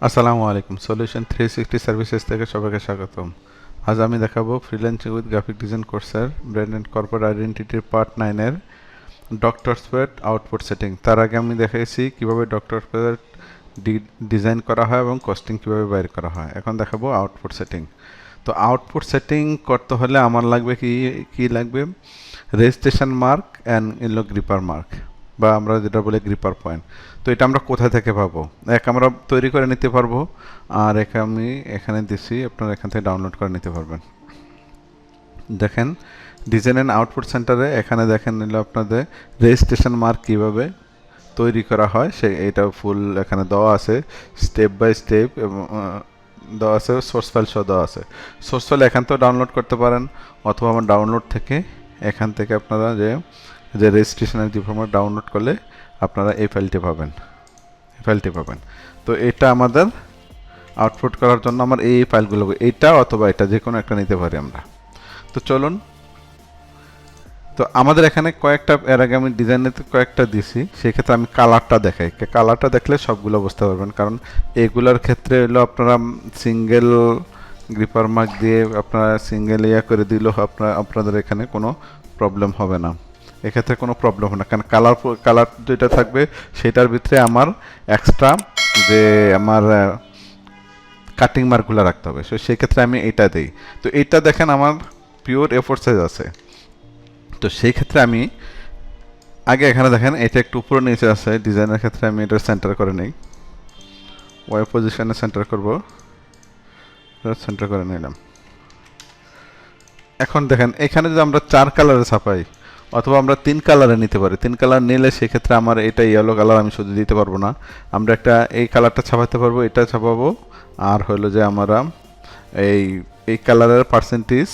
আসসালামু আলাইকুম solution 360 services থেকে সবাইকে স্বাগতম। আজ আমি দেখাবো ফ্রিল্যান্সিং উইথ গ্রাফিক ডিজাইন কোর্সের ব্র্যান্ড অ্যান্ড কর্পোরেট আইডেন্টিটির পার্ট 9 এর ডক্টর স্পেড আউটপুট সেটিং। তার আগে আমি দেখাইছি কিভাবে ডক্টর স্পেড ডিজাইন করা হয় এবং কস্টিং কিভাবে বাইর করা হয়। এখন দেখাবো আউটপুট সেটিং। তো আউটপুট সেটিং করতে হলে আমার লাগবে কি কি লাগবে, registration mark and Elo gripper mark, বা আমরা যেটা বলি গ্রিপার পয়েন্ট। তো এটা আমরা কোথা থেকে পাবো? এক আমরা তৈরি করে নিতে পারবো, আর এক আমি এখানে দিছি, আপনারা এখান থেকে ডাউনলোড করে নিতে পারবেন। দেখেন ডিজাইন অ্যান্ড আউটপুট সেন্টারে এখানে দেখেন নিল আপনাদের রেজিস্ট্রেশন মার্ক কীভাবে তৈরি করা হয় সে এটা ফুল এখানে দেওয়া আছে, স্টেপ বাই স্টেপ, এবং দেওয়া আছে, সোর্স ফাইল সহ দেওয়া আছে। সোর্স ফাইল এখান থেকেও ডাউনলোড করতে পারেন, অথবা আমার ডাউনলোড থেকে এখান থেকে আপনারা যে যে রেজিস্ট্রেশনের যে ফর্মটা ডাউনলোড করলে আপনারা এই ফাইলটি পাবেন। তো এটা আমাদের আউটপুট করার জন্য আমার এই ফাইলগুলো, এইটা অথবা এটা যে কোনো একটা নিতে পারি আমরা। তো চলুন, তো আমাদের এখানে কয়েকটা, এর আগে আমি ডিজাইনেতে কয়েকটা দিছি, সেক্ষেত্রে আমি কালারটা দেখাই। কালারটা দেখলে সবগুলো বুঝতে পারবেন, কারণ এগুলোর ক্ষেত্রে হলো আপনারা সিঙ্গেল গ্রিপার মার্ক দিয়ে আপনারা সিঙ্গেল ইয়া করে দিলেও আপনাদের এখানে কোনো প্রবলেম হবে না, এক্ষেত্রে কোনো প্রবলেম হবে না, কারণ কালার যেটা থাকবে সেটার ভিতরে আমার এক্সট্রা যে আমার কাটিং মার্কগুলো রাখতে হবে। সেই ক্ষেত্রে আমি এটা দিই। তো এইটা দেখেন আমার পিওর এ4 সাইজ আছে। তো সেই ক্ষেত্রে আমি আগে এখানে দেখেন এটা একটু উপরে নিচে আছে, ডিজাইনের ক্ষেত্রে আমি এটা সেন্টার করে নিই, ওয়াই পজিশনে সেন্টার করব, সেন্টার করে নিলাম। এখন দেখেন এখানে যদি আমরা 4 কালারে ছাপাই, অথবা আমরা 3 কালারে নিতে পারি। 3 কালার নিলে সেক্ষেত্রে আমার এটা ইয়েলো কালার আমি শুধু দিতে পারবো না, আমরা একটা এই কালারটা ছাপাতে পারবো, এটা ছাপাবো। আর হলো যে আমরা এই এই কালারের পার্সেন্টেজ,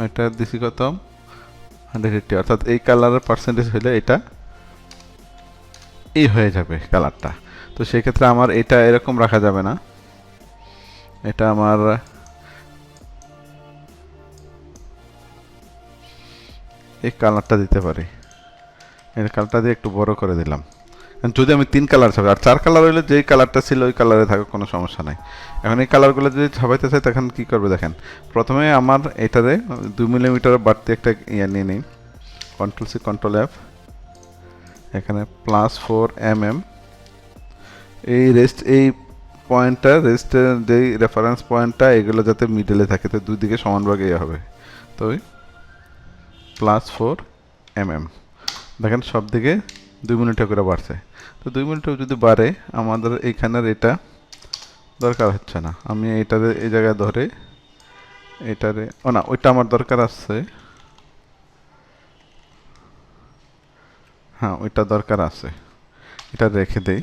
এটা দিছি কত, 180, অর্থাৎ এই কালারের পার্সেন্টেজ হলে এটা এই হয়ে যাবে কালারটা। তো সেক্ষেত্রে আমার এটা এরকম রাখা যাবে না, এটা আমার এই কালারটা দিতে পারি, এই কালারটা দিয়ে একটু বড় করে দিলাম। যদি আমি 3 কালার ছাপাই, আর 4 কালার হলে যেই কালারটা ছিল ওই কালারে থাকুক, কোনো সমস্যা নাই। এখন এই কালারগুলো যদি ছাপাইতে চাই তখন কী করবে দেখেন, প্রথমে আমার এটারে 2 মিলিমিটার বাড়তি একটা ইয়ে নিয়ে নিই, কন্ট্রোল সি কন্ট্রোল এফ, এখানে +4 mm, এই পয়েন্টটা রেস্টের যেই রেফারেন্স পয়েন্টটা এগুলো যাতে মিডলে থাকে, তো দুই দিকে সমানভাগে ইয়ে হবে। তো ওই +4 mm দেখেন সব দিকে 2 মিনিটে করে বাড়ছে। তো 2 মিনিটেও যদি বাড়ে, আমাদের এইখানের এটা দরকার হচ্ছে না, আমি এইটারে এই জায়গায় ধরে এটারে, ও না ওইটা আমার দরকার আছে, হ্যাঁ ওইটা দরকার আছে, এটা রেখে দেই।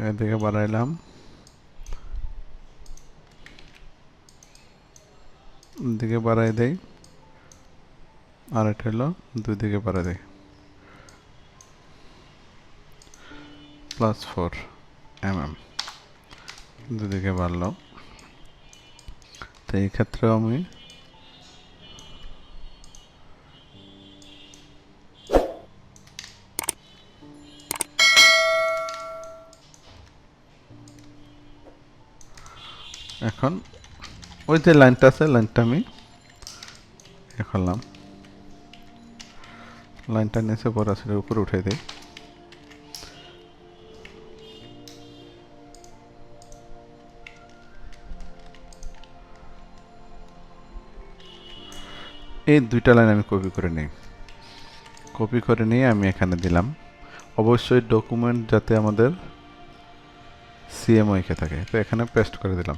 এদিকে বাড়াইলাম, দিকে বাড়াই দেই, আর এটা হলো দুই দিকে বাড়াই দেই, +4 mm দুদিকে বাড়লো। তো এই ক্ষেত্রেও আমি এখন ওই যে লাইনটা আছে, লাইনটা আমি এ করলাম, লাইনটা নিচে বরাবর উপরে উঠে দিই। এই দুইটা লাইন আমি কপি করে নিই, কপি করে নিয়ে আমি এখানে দিলাম। অবশ্যই ডকুমেন্ট যাতে আমাদের CMYK থাকে, তো এখানে পেস্ট করে দিলাম।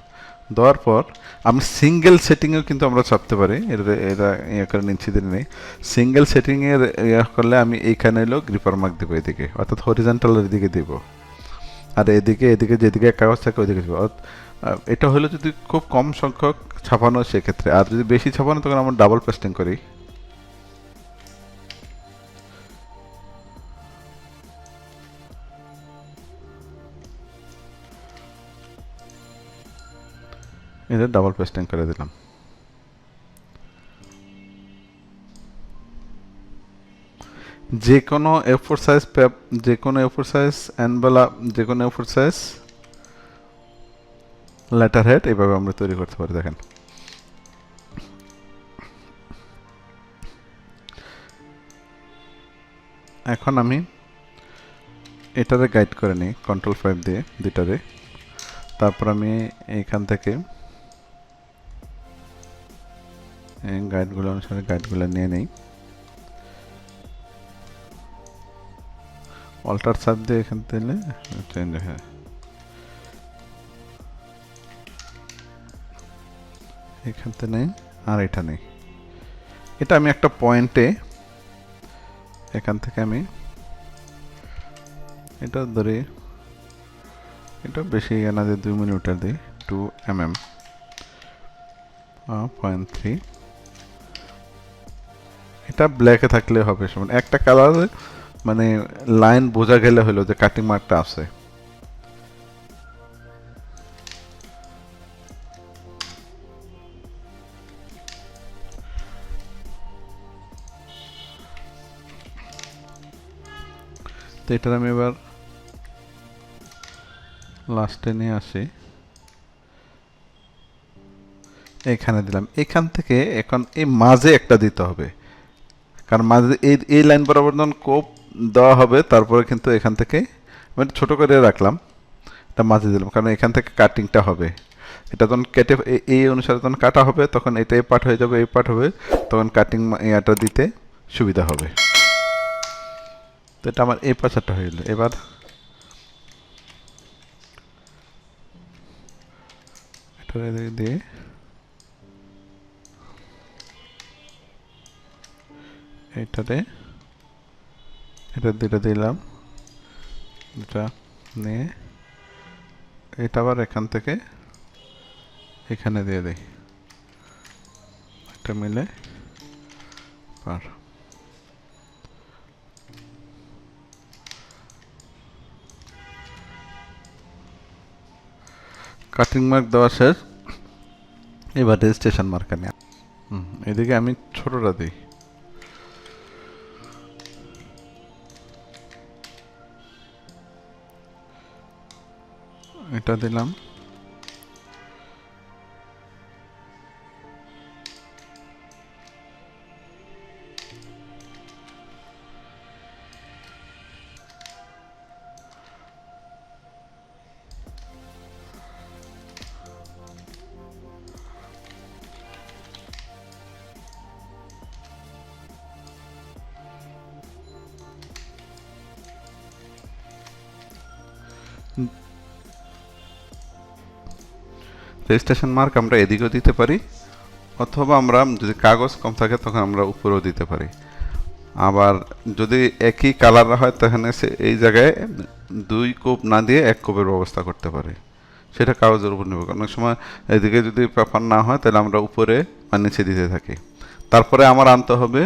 দেওয়ার পর আমি সিঙ্গেল সেটিংয়েও কিন্তু আমরা ছাপতে পারি, এটা ইয়ে করে নিচ্ছি দিন নেই। সিঙ্গেল সেটিংয়ের ইয়ে করলে আমি এইখানে এলো গ্রিপার মার্ক দেবো এদিকে, অর্থাৎ হরিজেন্টালের দিকে দিব, আর এদিকে যেদিকে কাগজ থাকে ওইদিকে দিব। এটা হলো যদি খুব কম সংখ্যক ছাপানো সেক্ষেত্রে, আর যদি বেশি ছাপানো তখন আমরা ডাবল পেস্টিং করি। এটা ডাবল পেস্টিং করে দিলাম। যে কোনো A4 সাইজ যে কোনো A4 সাইজ এনভেলপ, যে কোনো A4 সাইজ লেটার হেড এইভাবে আমরা তৈরি করতে পারি। দেখেন এখন আমি এটারে গাইড করে নিই Ctrl+5 দিয়ে দুইটারে। তারপর আমি এইখান থেকে গাইডগুলো অনুসারে গাইডগুলো নিয়ে নেই, অল্টার সাব দিয়ে এখান থেকে চেঞ্জ হয়। এখান থেকে নেই আর এটা নেই, এটা আমি একটা পয়েন্টে এখান থেকে আমি এটা ধরে, এটা বেশি না দিয়ে 2 মিলিমিটার দিই, 2 mm 0.3। এটা ব্ল্যাকে থাকলে হবে, সমান একটা কালার মানে লাইন বোঝা গেলে হলো যে কাটিং মার্কটা আছে। তো এটার আমি এবার লাস্টে নিয়ে আসি, এখানে দিলাম। এখান থেকে এখন এই মাঝে একটা দিতে হবে, কারণ মাঝে এই লাইন বরাবর যখন কোপ দেওয়া হবে তারপরে কিন্তু এখান থেকে মানে ছোট করে রাখলাম, এটা মাঝে দিলাম কারণ এখান থেকে কাটিংটা হবে। এটা যখন কেটে এই অনুসারে যখন কাটা হবে তখন এটা এই পার্ট হয়ে যাবে, এই পার্ট হবে, তখন কাটিং ইয়াটা দিতে সুবিধা হবে। তো এটা আমার এই পাশাটা হয়ে গেল। এবার এটা দিয়ে এইটাতে এটা দুটো দিলাম, দুটা নিয়ে এটা আবার এখান থেকে এখানে দিয়ে দিই, এটা মিলে পার। কাটিং মার্ক দেওয়া শেষ, এবার রেজিস্ট্রেশন মার্কার নিয়ে এদিকে আমি ছোটটা দিই, এটা দিলাম। রেজিস্ট্রেশন মার্ক আমরা এদিকেও দিতে পারি, অথবা আমরা যদি কাগজ কম থাকে তখন আমরা উপরেও দিতে পারি। আবার যদি একই কালার হয় তাহলে এই জায়গায় 2 কোপ না দিয়ে 1 কোপের ব্যবস্থা করতে পারে, সেটা কাগজের উপর নির্ভর করে। অনেক সময় এদিকে যদি পেপার না হয় তাহলে আমরা উপরে আর নিচে দিতে থাকি। তারপরে আমার আনতে হবে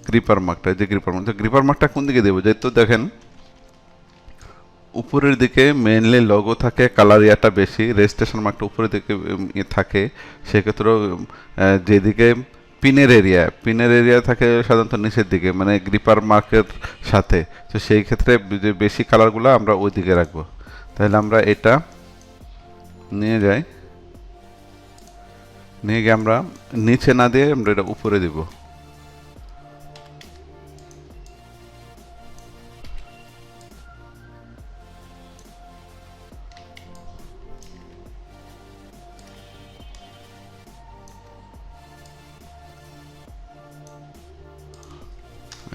গ্রিপার মার্কটা, যে গ্রিপার মার্কটা কোন দিকে দেবো, যেহেতু দেখেন উপরের দিকে মেইনলি লোগো থাকে, কালার ইয়াটা বেশি, রেজিস্ট্রেশন মার্কটা উপরের দিকে থাকে, সেক্ষেত্রেও যেদিকে পিনের এরিয়া থাকে সাধারণত নিচের দিকে, মানে গ্রিপার মার্কের সাথে। তো সেই ক্ষেত্রে যে বেশি কালারগুলো আমরা ওই দিকে রাখবো। তাহলে আমরা এটা নিয়ে যাই, নিয়ে গিয়ে আমরা নিচে না দিয়ে আমরা এটা উপরে দিব।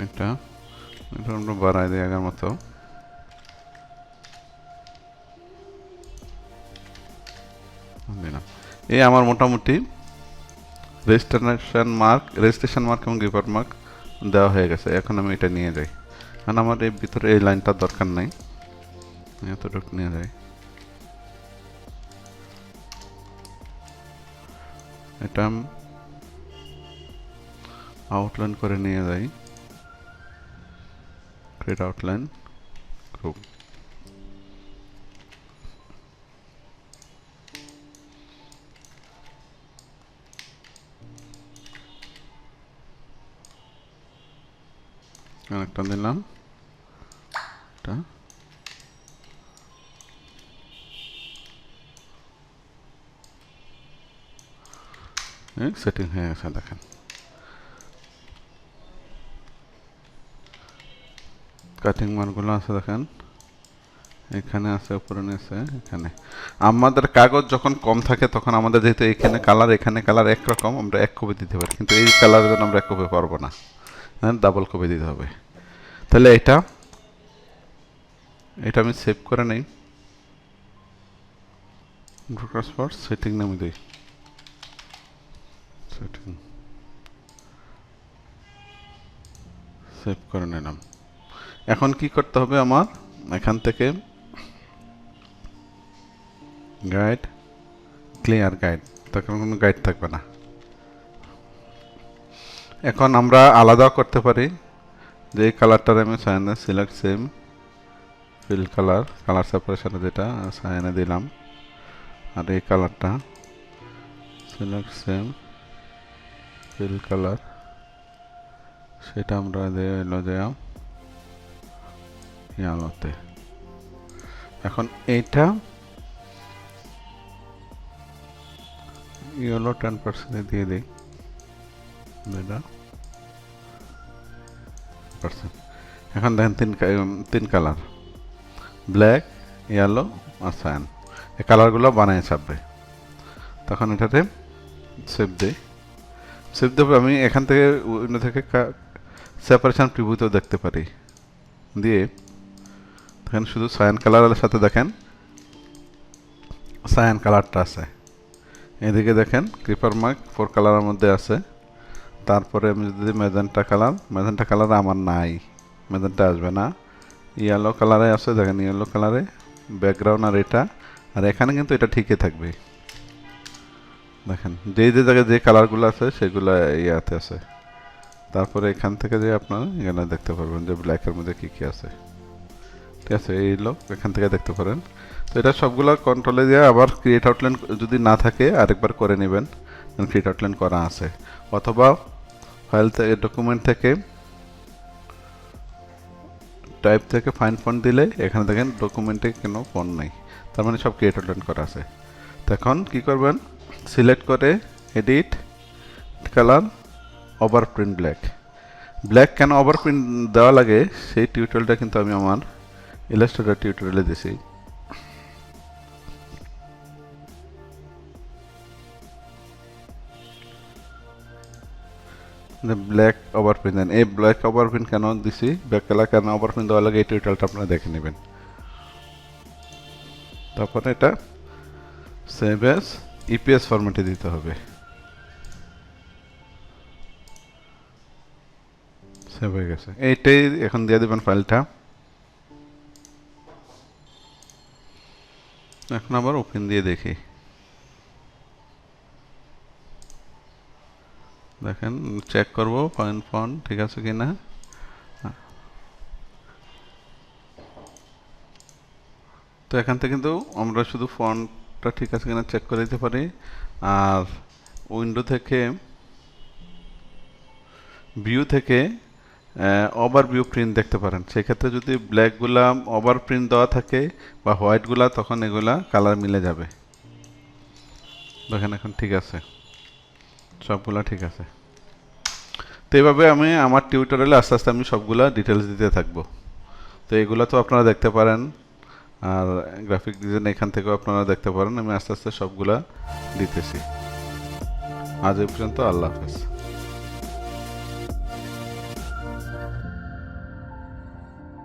এটা এটা আমরা বাড়াই দিই আগের মতো। এই আমার মোটামুটি রেজিস্ট্রেশন মার্ক এবং গ্রিপার মার্ক দেওয়া হয়ে গেছে। এখন আমি এটা নিয়ে যাই, কারণ আমার এই ভিতরে এই লাইনটা দরকার নাই, এতটুকু নিয়ে যাই। এটা আউটলাইন করে নিয়ে যাই, ক্রিয়েট আউটলাইন গ্রুপ। একটা দিলাম, এটা সেটিং হয়ে গেছে। দেখেন কাটিং মার্কগুলো আছে, দেখেন এখানে আছে, উপরে নিচে এখানে। আমাদের কাগজ যখন কম থাকে তখন আমাদের যেহেতু এখানে কালার একরকম, আমরা এক কপি দিতে পারি, কিন্তু এই কালারের জন্য আমরা এক কপি পারবো না, ডাবল কপি দিতে হবে। তাহলে এটা আমি সেভ করে নেই, সেটিং নামে দিই, সেটিং সেভ করে নিলাম। এখন কি করতে হবে আমার, এখান থেকে গাইড, ক্লিয়ার গাইড, তখন কোনো গাইড থাকবে না। এখন আমরা আলাদা করতে পারি, যে এই কালারটার আমি সাইনে select same fill colour, colour সেপারেশনে যেটা সাইনে দিলাম, আর এই কালারটা সিলেক্ট সেম ফিল কালার, সেটা আমরা এলো দেওয়া আলোতে। এখন এইটা ইয়েলো 10% দিয়ে দিই, এখন দেখেন তিন কালার, ব্ল্যাক, ইয়েলো আর সায়ান, এই কালারগুলো বানায় ছাপবে। তখন এটাতে সেভ দিই, সেভ দেবে। আমি এখান থেকে উইন্ডো থেকে সেপারেশন প্রিভিউতেও দেখতে পারি, দিয়ে দেখেন শুধু সায়ান কালারের সাথে দেখেন সায়ান কালারটা আছে। এদিকে দেখেন ক্রিপার মার্ক 4 কালারের মধ্যে আছে। তারপরে আমি যদি ম্যাজেন্টা কালার আমার নাই, ম্যাজেন্টা আসবে না। ইয়েলো কালারে আছে, দেখেন ইয়েলো কালারে ব্যাকগ্রাউন্ড আর এটা, আর এখানে কিন্তু এটা ঠিকই থাকবে। দেখেন যে জায়গায় যে কালারগুলো আছে সেগুলো ইয়াতে আছে। তারপরে এখান থেকে যে আপনারা এখানে দেখতে পারবেন যে ব্ল্যাকের মধ্যে কী কী আছে, ঠিক আছে, এই লোক এখান থেকে দেখতে পারেন। তো এটা সবগুলো কন্ট্রোলে দিয়ে আবার ক্রিয়েট আউটলাইন যদি না থাকে আরেকবার করে নেবেন, ক্রিয়েট আউটলাইন করা আছে। অথবা ফাইল থেকে, ডকুমেন্ট থেকে, টাইপ থেকে ফাইন ফন্ট দিলে এখানে দেখেন ডকুমেন্টে কোনো ফন্ট নাই, তার মানে সব ক্রিয়েট আউটলাইন করা আছে। তো এখন কী করবেন, সিলেক্ট করে এডিট কালার, ওভারপ্রিন্ট ব্ল্যাক কেন ওভারপ্রিন্ট দেওয়া লাগে সেই টিউটোরিয়ালটা কিন্তু আমি আমার ইলাস্ট্রেটর টিউটোরিয়ালে দিছি। ব্ল্যাক ওভারপ্রিন্ট দেন, এই ব্ল্যাক ওভারপ্রিন্ট কেন দিছি, ব্ল্যাক কালার কেন ওভারপ্রিন্ট দেওয়া লাগে, এই টিউটোরিয়ালটা আপনারা দেখে নেবেন। তারপরে এটা সেভ এস ইপিএস ফরম্যাটে দিতে হবে, সেভ হয়ে গেছে। এইটাই এখন দিয়ে দেবেন ফাইলটা। এখন আবার ওপেন দিয়ে দেখি, দেখেন চেক করব ফাইন ফন্ট ঠিক আছে কিনা। তো এখান থেকে কিন্তু আমরা শুধু ফন্টটা ঠিক আছে কিনা চেক করে দিতে পারি। আর উইন্ডো থেকে, ভিউ থেকে ওভারভিউ প্রিন্ট দেখতে পারেন। সেক্ষেত্রে যদি ব্ল্যাকগুলা ওভার প্রিন্ট দেওয়া থাকে বা হোয়াইটগুলা, তখন এগুলা কালার মিলে যাবে। দেখেন এখন ঠিক আছে, সবগুলা ঠিক আছে। তো এইভাবে আমি আমার টিউটোরিয়ালে আস্তে আস্তে আমি সবগুলা ডিটেলস দিতে থাকবো। তো এগুলো তো আপনারা দেখতে পারেন, আর গ্রাফিক ডিজাইন এখান থেকেও আপনারা দেখতে পারেন। আমি আস্তে আস্তে সবগুলা দিতেছি। আজ এই পর্যন্ত, আল্লাহ হাফেজ।